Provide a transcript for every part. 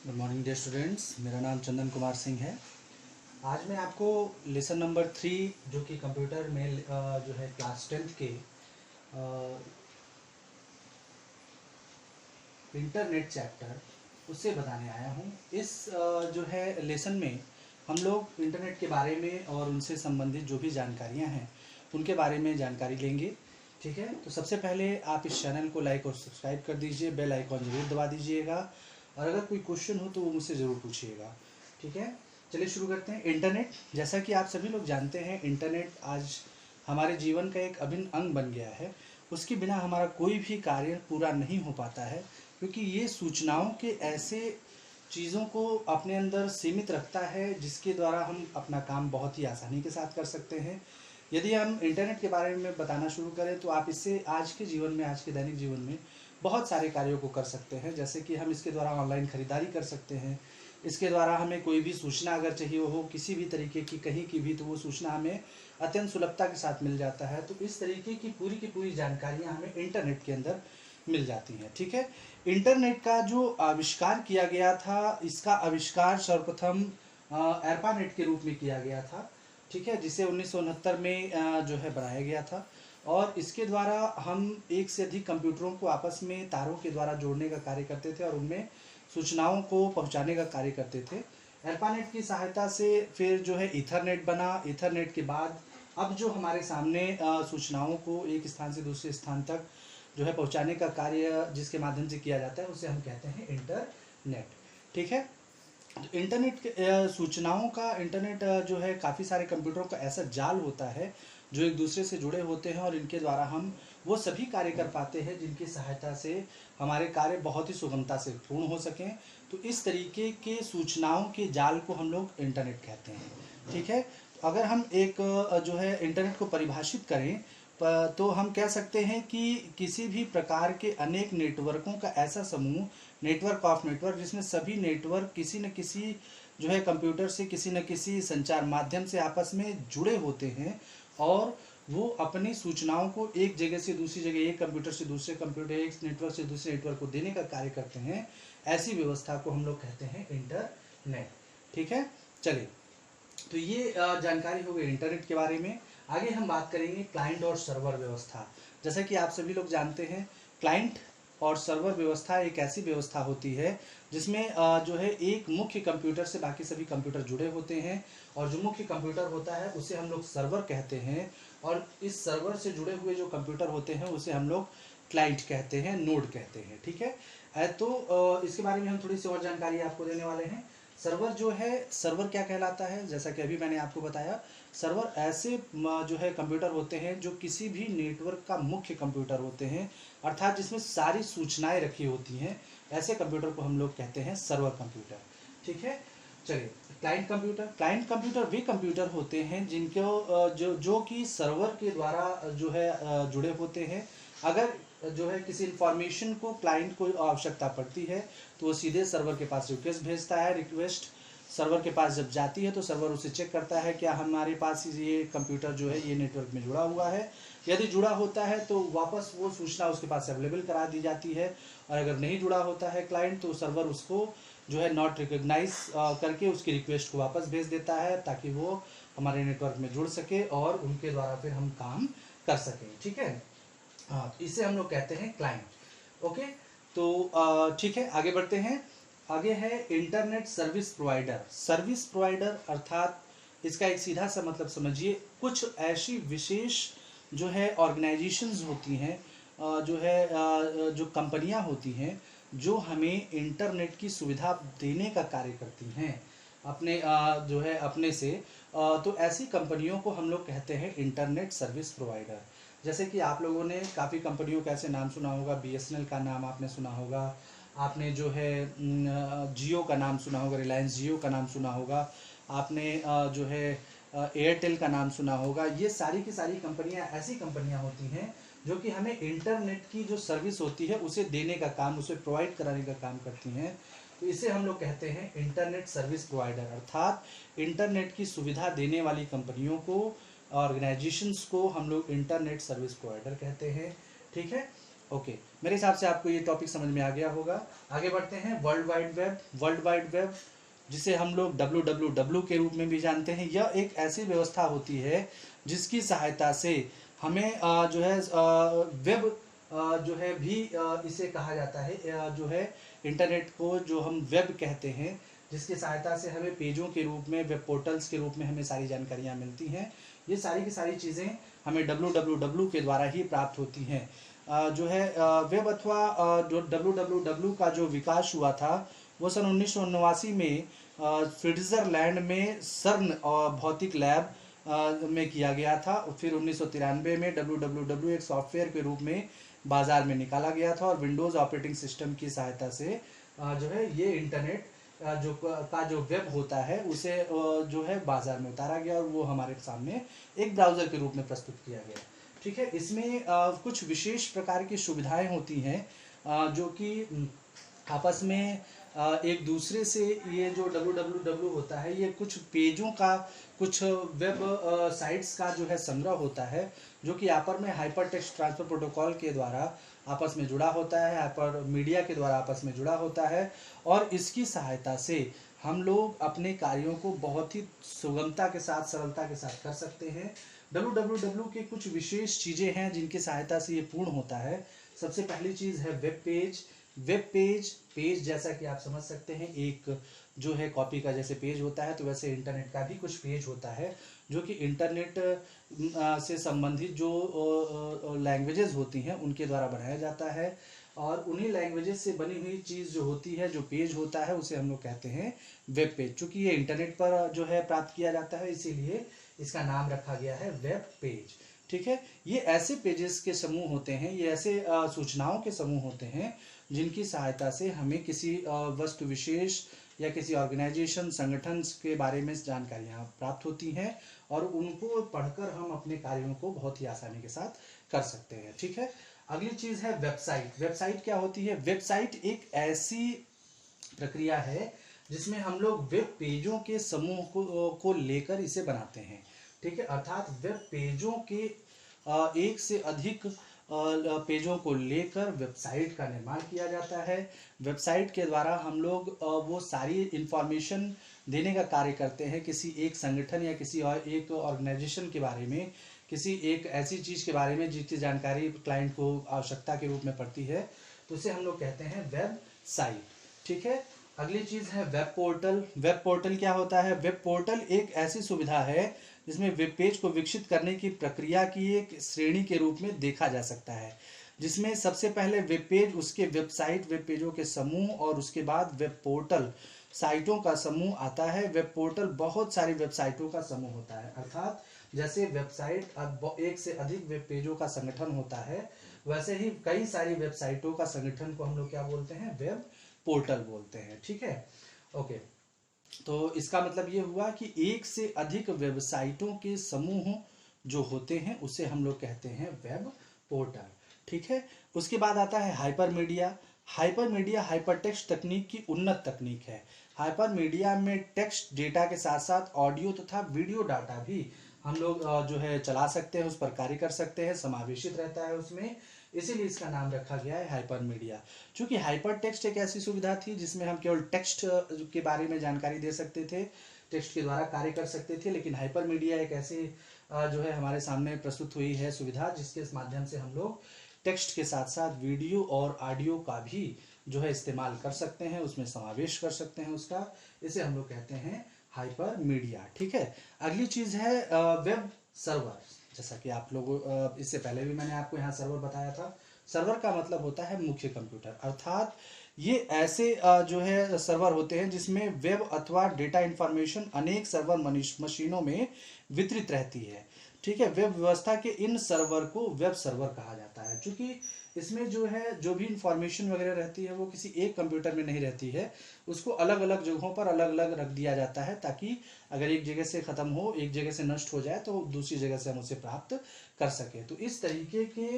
Good morning dear students, मेरा नाम चंदन कुमार सिंह है। आज मैं आपको लेसन नंबर 3 जो कि कंप्यूटर में जो है क्लास 10th के इंटरनेट चैप्टर उससे बताने आया हूँ। इस जो है लेसन में हम लोग इंटरनेट के बारे में और उनसे संबंधित जो भी जानकारियाँ हैं उनके बारे में जानकारी लेंगे। ठीक है, तो सबसे पहले आप इस चैनल को लाइक और सब्सक्राइब कर दीजिए, बेल आइकॉन जरूर दबा दीजिएगा और अगर कोई क्वेश्चन हो तो वो मुझसे ज़रूर पूछिएगा। ठीक है, चलिए शुरू करते हैं। इंटरनेट, जैसा कि आप सभी लोग जानते हैं, इंटरनेट आज हमारे जीवन का एक अभिन्न अंग बन गया है। उसके बिना हमारा कोई भी कार्य पूरा नहीं हो पाता है, क्योंकि ये सूचनाओं के ऐसे चीज़ों को अपने अंदर सीमित रखता है जिसके द्वारा हम अपना काम बहुत ही आसानी के साथ कर सकते हैं। यदि हम इंटरनेट के बारे में बताना शुरू करें तो आप इससे आज के जीवन में, आज के दैनिक जीवन में बहुत सारे कार्यों को कर सकते हैं। जैसे कि हम इसके द्वारा ऑनलाइन खरीदारी कर सकते हैं, इसके द्वारा हमें कोई भी सूचना अगर चाहिए हो किसी भी तरीके की, कहीं की भी, तो वो सूचना हमें अत्यंत सुलभता के साथ मिल जाता है। तो इस तरीके की पूरी जानकारियाँ हमें इंटरनेट के अंदर मिल जाती हैं। ठीक है, इंटरनेट का जो आविष्कार किया गया था, इसका आविष्कार सर्वप्रथम एर्पानेट के रूप में किया गया था। ठीक है, जिसे 1969 में जो है बनाया गया था और इसके द्वारा हम एक से अधिक कंप्यूटरों को आपस में तारों के द्वारा जोड़ने का कार्य करते थे और उनमें सूचनाओं को पहुंचाने का कार्य करते थे। एर्पानेट की सहायता से फिर जो है ईथरनेट बना। ईथरनेट के बाद अब जो हमारे सामने सूचनाओं को एक स्थान से दूसरे स्थान तक जो है पहुंचाने का कार्य जिसके माध्यम से किया जाता है उसे हम कहते हैं इंटरनेट। ठीक है, तो इंटरनेट सूचनाओं का इंटरनेट जो है काफ़ी सारे कंप्यूटरों का ऐसा जाल होता है जो एक दूसरे से जुड़े होते हैं और इनके द्वारा हम वो सभी कार्य कर पाते हैं जिनकी सहायता से हमारे कार्य बहुत ही सुगमता से पूर्ण हो सकें। तो इस तरीके के सूचनाओं के जाल को हम लोग इंटरनेट कहते हैं। ठीक है, तो अगर हम एक जो है इंटरनेट को परिभाषित करें तो हम कह सकते हैं कि किसी भी प्रकार के अनेक नेटवर्कों का ऐसा समूह, नेटवर्क ऑफ नेटवर्क, जिसमें सभी नेटवर्क किसी न किसी जो है कंप्यूटर से किसी न किसी संचार माध्यम से आपस में जुड़े होते हैं और वो अपनी सूचनाओं को एक जगह से दूसरी जगह, एक कंप्यूटर से दूसरे कंप्यूटर, एक नेटवर्क से दूसरे नेटवर्क को देने का कार्य करते हैं। ऐसी व्यवस्था को हम लोग कहते हैं इंटरनेट। ठीक है, चलिए, तो ये जानकारी हो गई इंटरनेट के बारे में। आगे हम बात करेंगे क्लाइंट और सर्वर व्यवस्था। जैसा कि आप सभी लोग जानते हैं, क्लाइंट और सर्वर व्यवस्था एक ऐसी व्यवस्था होती है जिसमें जो है एक मुख्य कंप्यूटर से बाकी सभी कंप्यूटर जुड़े होते हैं और जो मुख्य कंप्यूटर होता है उसे हम लोग सर्वर कहते हैं और इस सर्वर से जुड़े हुए जो कंप्यूटर होते हैं उसे हम लोग क्लाइंट कहते हैं, नोड कहते हैं। ठीक है, तो इसके बारे में हम थोड़ी सी और जानकारी आपको देने वाले हैं। सर्वर जो है, सर्वर क्या कहलाता है, जैसा कि अभी मैंने आपको बताया, सर्वर ऐसे जो है कंप्यूटर होते हैं जो किसी भी नेटवर्क का मुख्य कंप्यूटर होते हैं, अर्थात जिसमें सारी सूचनाएं रखी होती हैं। ऐसे कंप्यूटर को हम लोग कहते हैं सर्वर कंप्यूटर। ठीक है, चलिए, क्लाइंट कंप्यूटर। क्लाइंट कंप्यूटर वे कंप्यूटर होते हैं जिनको जो कि सर्वर के द्वारा जो है जुड़े होते हैं। अगर जो है किसी इंफॉर्मेशन को क्लाइंट को आवश्यकता पड़ती है तो वो सीधे सर्वर के पास रिक्वेस्ट भेजता है। रिक्वेस्ट सर्वर के पास जब जाती है तो सर्वर उसे चेक करता है क्या हमारे पास ये कंप्यूटर जो है ये नेटवर्क में जुड़ा हुआ है। यदि जुड़ा होता है तो वापस वो सूचना उसके पास अवेलेबल करा दी जाती है और अगर नहीं जुड़ा होता है क्लाइंट तो सर्वर उसको जो है नॉट रिकॉग्नाइज करके उसकी रिक्वेस्ट को वापस भेज देता है ताकि वो हमारे नेटवर्क में जुड़ सके और उनके द्वारा फिर हम काम कर सकें। ठीक है, हाँ, इसे हम लोग कहते हैं क्लाइंट। ओके, तो ठीक है, आगे बढ़ते हैं। आगे है internet service provider. Service provider अर्थात इसका एक सीधा सा मतलब समझिए, कुछ ऐसी विशेष जो है ऑर्गेनाइजेशंस होती हैं, जो है जो कंपनियां होती हैं जो हमें इंटरनेट की सुविधा देने का कार्य करती हैं अपने जो है अपने से। तो ऐसी कंपनियों को हम लोग कहते हैं इंटरनेट सर्विस प्रोवाइडर। जैसे कि आप लोगों ने काफ़ी कंपनियों का ऐसे नाम सुना होगा, BSNL का नाम आपने सुना होगा, आपने जो है जियो का नाम सुना होगा, रिलायंस जियो का नाम सुना होगा, आपने जो है एयरटेल का नाम सुना होगा। ये सारी की सारी कंपनियां ऐसी कंपनियां होती हैं जो कि हमें इंटरनेट की जो सर्विस होती है उसे देने का काम, उसे प्रोवाइड कराने का काम करती हैं। तो इसे हम लोग कहते हैं इंटरनेट सर्विस प्रोवाइडर, अर्थात इंटरनेट की सुविधा देने वाली कंपनियों को, ऑर्गेनाइजेशंस को हम लोग इंटरनेट सर्विस प्रोवाइडर कहते हैं। ठीक है, ओके, मेरे हिसाब से आपको ये टॉपिक समझ में आ गया होगा। आगे बढ़ते हैं। World wide web. World wide web, जिसे हम लोग WWW के रूप में भी जानते हैं, यह एक ऐसी व्यवस्था होती है जिसकी सहायता से हमें जो है वेब जो है भी इसे कहा जाता है, जो है इंटरनेट को जो हम वेब कहते हैं, जिसकी सहायता से हमें पेजों के रूप में, वेब पोर्टल्स के रूप में हमें सारी जानकारियाँ मिलती हैं। ये सारी की सारी चीज़ें हमें WWW के द्वारा ही प्राप्त होती हैं। जो है वेब अथवा जो WWW का जो विकास हुआ था वो सन 1989 में स्विट्जरलैंड में सर्न भौतिक लैब में किया गया था। फिर 1993 में WWW एक सॉफ्टवेयर के रूप में बाजार में निकाला गया था और विंडोज़ ऑपरेटिंग सिस्टम की सहायता से जो है ये इंटरनेट जो वेब होता है उसे जो है बाजार में उतारा गया और वो हमारे सामने एक ब्राउज़र के रूप में प्रस्तुत किया गया। ठीक है, इसमें कुछ विशेष प्रकार की सुविधाएं होती हैं जो कि आपस में एक दूसरे से, ये जो WWW होता है ये कुछ पेजों का, कुछ वेब साइट्स का जो है संग्रह होता है, जो कि आपस में हाइपर टेक्स्ट ट्रांसफर प्रोटोकॉल के द्वारा आपस में जुड़ा होता है, हाइपर मीडिया के द्वारा आपस में जुड़ा होता है। और इसकी सहायता से हम लोग अपने कार्यों को बहुत ही सुगमता के साथ, सरलता के साथ कर सकते हैं। WWW के कुछ विशेष चीज़ें हैं जिनकी सहायता से ये पूर्ण होता है। सबसे पहली चीज़ है वेब पेज। वेब पेज जैसा कि आप समझ सकते हैं, एक जो है कॉपी का जैसे पेज होता है, तो वैसे इंटरनेट का भी कुछ पेज होता है जो कि इंटरनेट से संबंधित जो लैंग्वेजेस होती हैं उनके द्वारा बनाया जाता है। और उन्हीं लैंग्वेजेस से बनी हुई चीज़ जो होती है, जो पेज होता है, उसे हम लोग कहते हैं वेब पेज। चूँकि ये इंटरनेट पर जो है प्राप्त किया जाता है, इसीलिए इसका नाम रखा गया है वेब पेज। ठीक है, ये ऐसे पेजेस के समूह होते हैं, ये ऐसे सूचनाओं के समूह होते हैं जिनकी सहायता से हमें किसी वस्तु विशेष या किसी ऑर्गेनाइजेशन, संगठन के बारे में जानकारियाँ प्राप्त होती हैं और उनको पढ़कर हम अपने कार्यों को बहुत ही आसानी के साथ कर सकते हैं। ठीक है, अगली चीज़ है वेबसाइट। वेबसाइट क्या होती है? वेबसाइट एक ऐसी प्रक्रिया है जिसमें हम लोग वेब पेजों के समूह को लेकर इसे बनाते हैं। ठीक है, अर्थात वेब पेजों के एक से अधिक पेजों को लेकर वेबसाइट का निर्माण किया जाता है। वेबसाइट के द्वारा हम लोग वो सारी इंफॉर्मेशन देने का कार्य करते हैं किसी एक संगठन या किसी और एक ऑर्गेनाइजेशन के बारे में, किसी एक ऐसी चीज़ के बारे में जिसकी जानकारी क्लाइंट को आवश्यकता के रूप में पड़ती है, तो उसे हम लोग कहते हैं वेबसाइट। ठीक है, अगली चीज़ है वेब पोर्टल। वेब पोर्टल क्या होता है? वेब पोर्टल एक ऐसी सुविधा है जिसमें वेब पेज को विकसित करने की प्रक्रिया की एक श्रेणी के रूप में देखा जा सकता है, जिसमें सबसे पहले वेब पेज, उसके वेबसाइट, वेब पेजों के समूह और उसके बाद वेब पोर्टल साइटों का समूह आता है। वेब पोर्टल बहुत सारी वेबसाइटों का समूह होता है, अर्थात जैसे वेबसाइट एक से अधिक वेब पेजों का संगठन होता है, वैसे ही कई सारी वेबसाइटों का संगठन को हम लोग क्या बोलते हैं? वेब पोर्टल बोलते हैं। ठीक है, ओके, तो इसका मतलब ये हुआ कि एक से अधिक वेबसाइटों के समूह जो होते हैं उसे हम लोग कहते हैं वेब पोर्टल। ठीक है, उसके बाद आता है hyper media. Hyper media hyper text तकनीक की उन्नत तकनीक है। हाइपर मीडिया में टेक्स्ट डेटा के साथ साथ ऑडियो तथा वीडियो डाटा भी हम लोग जो है चला सकते हैं, उस पर कार्य कर सकते हैं, समावेशित रहता है उसमें, इसीलिए इसका नाम रखा गया है हाइपर मीडिया। क्योंकि हाइपर टेक्स्ट एक ऐसी सुविधा थी जिसमें हम केवल टेक्स्ट के बारे में जानकारी दे सकते थे, टेक्स्ट के द्वारा कार्य कर सकते थे, लेकिन हाइपर मीडिया एक ऐसी जो है हमारे सामने प्रस्तुत हुई है सुविधा जिसके माध्यम से हम लोग टेक्स्ट के साथ साथ वीडियो और ऑडियो का भी जो है इस्तेमाल कर सकते हैं, उसमें समावेश कर सकते हैं उसका, इसे हम लोग कहते हैं हाइपर मीडिया। ठीक है, अगली चीज़ है वेब सर्वर। जैसा कि आप लोग इससे पहले भी मैंने आपको यहाँ सर्वर बताया था। सर्वर का मतलब होता है मुख्य कंप्यूटर, अर्थात ये ऐसे जो है सर्वर होते हैं जिसमें वेब अथवा डेटा इंफॉर्मेशन अनेक सर्वर मशीनों में वितरित रहती है। ठीक है, वेब व्यवस्था के इन सर्वर को वेब सर्वर कहा जाता है, क्योंकि इसमें जो है जो भी इंफॉर्मेशन वगैरह रहती है वो किसी एक कंप्यूटर में नहीं रहती है, उसको अलग अलग जगहों पर अलग अलग रख दिया जाता है, ताकि अगर एक जगह से ख़त्म हो, एक जगह से नष्ट हो जाए तो दूसरी जगह से हम उसे प्राप्त कर सकें। तो इस तरीके के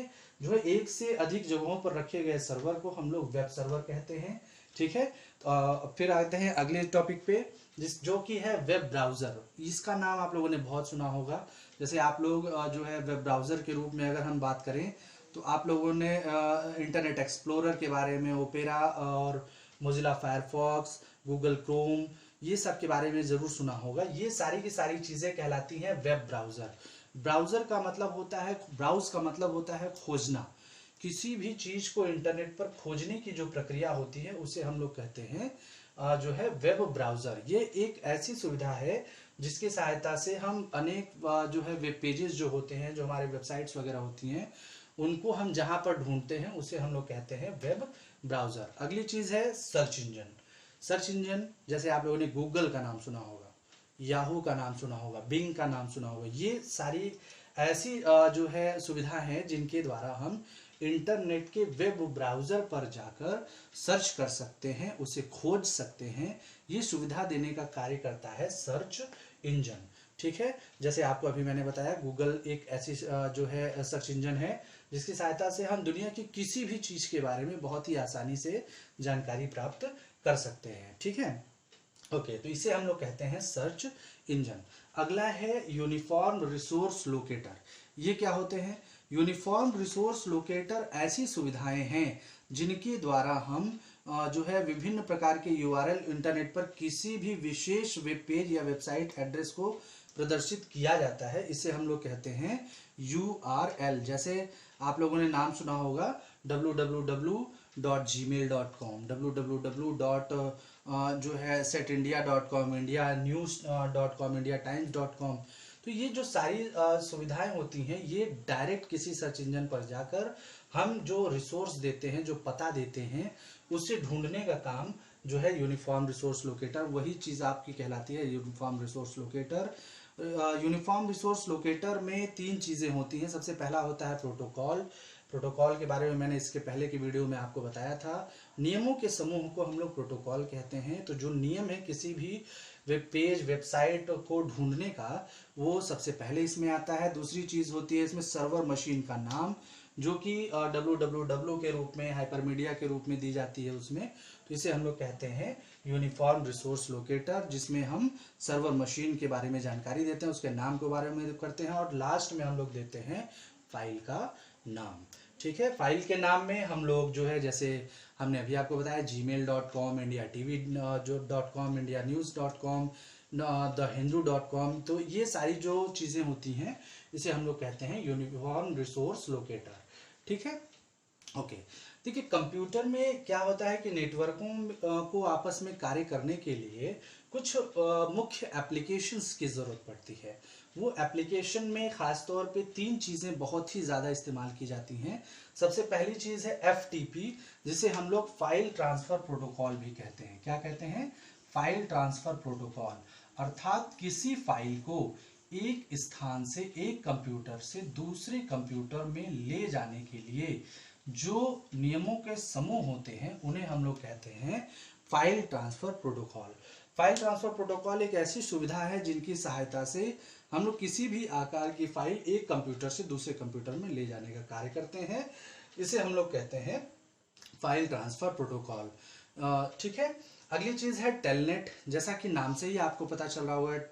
जो है एक से अधिक जगहों पर रखे गए सर्वर को हम लोग वेब सर्वर कहते हैं। ठीक है, तो फिर आते हैं अगले टॉपिक पे, जो कि है वेब ब्राउज़र। इसका नाम आप लोगों ने बहुत सुना होगा। जैसे आप लोग जो है वेब ब्राउज़र के रूप में अगर हम बात करें तो आप लोगों ने इंटरनेट एक्सप्लोरर के बारे में, ओपेरा और मोजिला फायरफॉक्स, गूगल क्रोम, ये सब के बारे में जरूर सुना होगा। ये सारी की सारी चीजें कहलाती हैं वेब ब्राउजर। ब्राउजर का मतलब होता है, ब्राउज का मतलब होता है खोजना। किसी भी चीज को इंटरनेट पर खोजने की जो प्रक्रिया होती है उसे हम लोग कहते हैं जो है वेब ब्राउजर। ये एक ऐसी सुविधा है जिसकी सहायता से हम अनेक जो है वेब पेजेस जो होते हैं, जो हमारे वेबसाइट्स वगैरह होती हैं, उनको हम जहां पर ढूंढते हैं उसे हम लोग कहते हैं वेब ब्राउजर। अगली चीज है सर्च इंजन। सर्च इंजन जैसे आप लोगों ने गूगल का नाम सुना होगा, याहू का नाम सुना होगा, बिंग का नाम सुना होगा। ये सारी ऐसी जो है सुविधा है जिनके द्वारा हम इंटरनेट के वेब ब्राउजर पर जाकर सर्च कर सकते हैं, उसे खोज सकते हैं। ये सुविधा देने का कार्य करता है सर्च इंजन। ठीक है, जैसे आपको अभी मैंने बताया गूगल एक ऐसी जो है सर्च इंजन है जिसकी सहायता से हम दुनिया की किसी भी चीज के बारे में बहुत ही आसानी से जानकारी प्राप्त कर सकते हैं। ठीक है, ओके, तो इसे हम लोग कहते हैं सर्च इंजन। अगला है यूनिफॉर्म रिसोर्स लोकेटर। ये क्या होते हैं? यूनिफॉर्म रिसोर्स लोकेटर ऐसी सुविधाएं हैं जिनके द्वारा हम जो है विभिन्न प्रकार के यूआरएल इंटरनेट पर किसी भी विशेष वेब पेज या वेबसाइट एड्रेस को प्रदर्शित किया जाता है। इसे हम लोग कहते हैं यूआरएल। जैसे आप लोगों ने नाम सुना होगा www.gmail.com, www. जो है setindia.com, इंडिया न्यूज.com, इंडिया टाइम्स.com। तो ये जो सारी सुविधाएं होती हैं ये डायरेक्ट किसी सर्च इंजन पर जाकर हम जो रिसोर्स देते हैं, जो पता देते हैं, उसे ढूंढने का काम जो है यूनिफॉर्म रिसोर्स लोकेटर, वही चीज आपकी कहलाती है uniform resource locator. Uniform resource locator में तीन चीजें होती हैं। सबसे पहला होता है प्रोटोकॉल। प्रोटोकॉल के बारे में मैंने इसके पहले की वीडियो में आपको बताया था। नियमों के समूह को हम लोग प्रोटोकॉल कहते हैं। तो जो नियम है किसी भी वेब पेज, वेबसाइट को ढूंढने का, वो सबसे पहले इसमें आता है। दूसरी चीज होती है इसमें सर्वर मशीन का नाम, जो कि www के रूप में, हाइपरमीडिया के रूप में दी जाती है उसमें। तो इसे हम लोग कहते हैं यूनिफॉर्म रिसोर्स लोकेटर, जिसमें हम सर्वर मशीन के बारे में जानकारी देते हैं, उसके नाम के बारे में करते हैं, और लास्ट में हम लोग देते हैं फाइल का नाम। ठीक है, फाइल के नाम में हम लोग जो है, जैसे हमने अभी आपको बताया gmail.com, इंडिया टीवी जो .com, इंडिया न्यूज.com, thehindu.com, तो ये सारी जो चीजें होती हैं इसे हम लोग कहते हैं यूनिफॉर्म रिसोर्स लोकेटर। ठीक है, ओके। देखिए कंप्यूटर में क्या होता है कि नेटवर्कों को आपस में कार्य करने के लिए कुछ मुख्य एप्लीकेशंस की जरूरत पड़ती है। वो एप्लीकेशन में खासतौर पे तीन चीजें बहुत ही ज्यादा इस्तेमाल की जाती हैं। सबसे पहली चीज है FTP, जिसे हम लोग फाइल ट्रांसफर प्रोटोकॉल भी कहते हैं। क्या कहते हैं? File transfer protocol. अर्थात किसी फाइल को एक स्थान से, एक कंप्यूटर से दूसरे कंप्यूटर में ले जाने के लिए जो नियमों के समूह होते हैं उन्हें हम लोग कहते हैं file transfer protocol. File transfer protocol एक ऐसी सुविधा है जिनकी सहायता से हम लोग किसी भी आकार की फाइल एक कंप्यूटर से दूसरे कंप्यूटर में ले जाने का कार्य करते हैं। इसे हम लोग कहते हैं फाइल ट्रांसफर प्रोटोकॉल। ठीक है, अगली चीज है टेलनेट। जैसा कि नाम से ही आपको पता चल रहा हुआ है,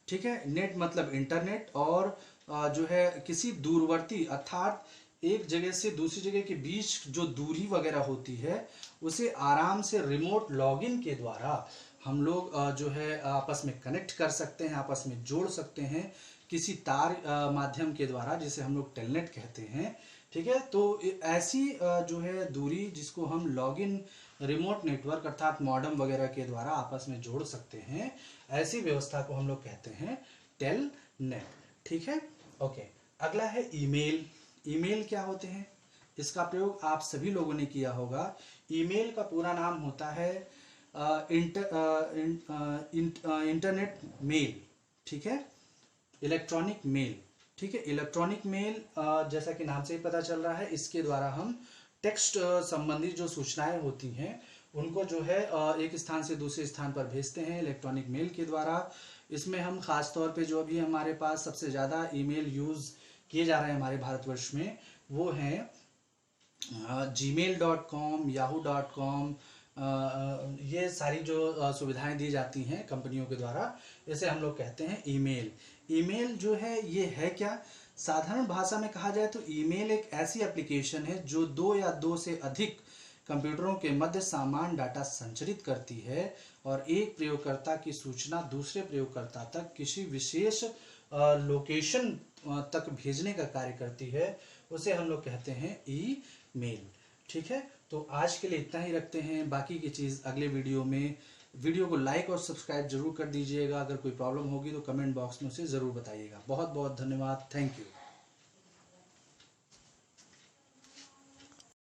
ठीक है, नेट मतलब इंटरनेट, और जो है किसी दूरवर्ती अर्थात एक जगह से दूसरी जगह के बीच जो दूरी वगैरह होती है उसे आराम से रिमोट लॉगिन के द्वारा हम लोग जो है आपस में कनेक्ट कर सकते हैं, आपस में जोड़ सकते हैं किसी तार माध्यम के द्वारा, जिसे हम लोग टेलनेट कहते हैं। ठीक है, तो ऐसी जो है दूरी जिसको हम लॉगिन रिमोट नेटवर्क अर्थात मॉडेम वगैरह के द्वारा आपस में जोड़ सकते हैं, ऐसी व्यवस्था को हम लोग कहते हैं टेलनेट। ठीक है, ओके। अगला है ईमेल। ईमेल क्या होते हैं? इसका प्रयोग आप सभी लोगों ने किया होगा। ईमेल का पूरा नाम होता है इंटरनेट मेल। ठीक है, इलेक्ट्रॉनिक मेल। ठीक है, इलेक्ट्रॉनिक मेल जैसा कि नाम से ही पता चल रहा है, इसके द्वारा हम टेक्स्ट संबंधी जो सूचनाएं होती हैं उनको जो है एक स्थान से दूसरे स्थान पर भेजते हैं इलेक्ट्रॉनिक मेल के द्वारा। इसमें हम खास तौर पे जो अभी हमारे पास सबसे ज्यादा ईमेल यूज किए जा रहे हैं हमारे भारतवर्ष में, वो हैं gmail.com, yahoo.com, ये सारी जो सुविधाएं दी जाती हैं कंपनियों के द्वारा, इसे हम लोग कहते हैं ईमेल। ईमेल जो है ये है क्या? साधारण भाषा में कहा जाए तो ईमेल एक ऐसी एप्लीकेशन है जो दो या दो से अधिक कंप्यूटरों के मध्य समान डाटा संचरित करती है और एक प्रयोगकर्ता की सूचना दूसरे प्रयोगकर्ता तक किसी विशेष लोकेशन तक भेजने का कार्य करती है। उसे हम लोग कहते हैं ईमेल। ठीक है, तो आज के लिए इतना ही रखते हैं। बाकी की चीज़ अगले वीडियो में। वीडियो को लाइक और सब्सक्राइब जरूर कर दीजिएगा। अगर कोई प्रॉब्लम होगी तो कमेंट बॉक्स में उसे ज़रूर बताइएगा। बहुत बहुत धन्यवाद। Thank you.